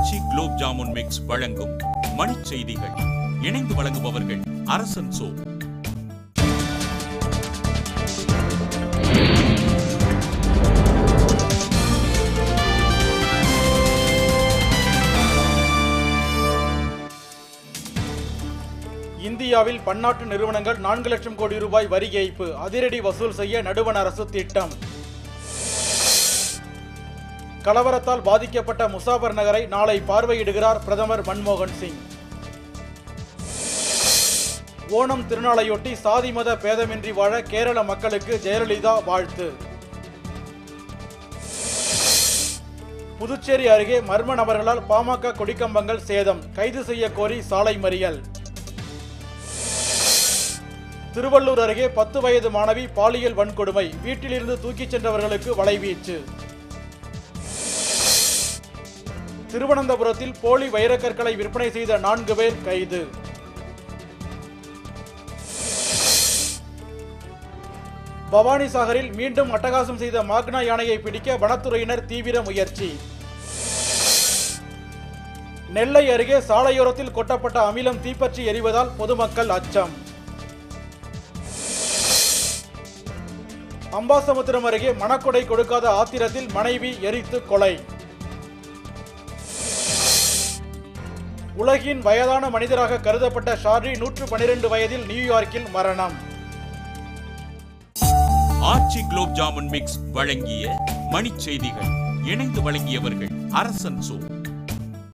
ஆச்சி gulab jamun mix வழங்கும் மணிச் செய்திகள். இணைந்து வழங்குபவர்கள் அரசன் சோ. இந்தியாவில் பன்னாட்டு நிறுவனங்கள் 4 லட்சம் கோடி ரூபாய் வரி ஏய்ப்பு, அதிரடி வசூல் செய்ய நடுவண் அரசு திட்டம். கலவரத்தால் பாதிக்கப்பட்ட முசாபர் நகரை நாளை பார்வையிடுகிறார் பிரதமர் மன்மோகன் சிங். ஓணம் திருநாளையொட்டி சாதி மத பேதமின்றி வாழ கேரள மக்களுக்கு ஜெயலலிதா வாழ்த்து. புதுச்சேரி அருகே மர்ம நபர்களால் பாமக கொடிக்கம்பங்கள் சேதம், கைது செய்ய கோரி சாலை மறியல். திருவள்ளூர் அருகே 10 வயது மாணவி பாலியல் வன்கொடுமை, வீட்டிலிருந்து தூக்கிச் சென்றவர்களுக்கு வலைவீச்சு. திருவனந்தபுரத்தில் போலி வைரக்கற்களை விற்பனை செய்த 4 பேர் கைது. பவானிசாகரில் மீண்டும் அட்டகாசம் செய்த மாக்னா யானையை பிடிக்க வனத்துறையினர் தீவிர முயற்சி. நெல்லை அருகே சாலையோரத்தில் கொட்டப்பட்ட அமிலம் தீப்பற்றி எரிவதால் பொதுமக்கள் அச்சம். அம்பாசமுத்திரம் அருகே மணக்கொடை கொடுக்காத ஆத்திரத்தில் மனைவி எரித்து கொலை. உலகின் வயதான மனிதராக கருதப்பட்ட ஷார்லி 112 வயதில் நியூயார்க்கில் மரணம். ஆச்சி குலோப் ஜாமுன் மிக்ஸ் வழங்கிய மணிச் செய்திகள். இணைந்து வழங்கியவர்கள் அரசன் சோ.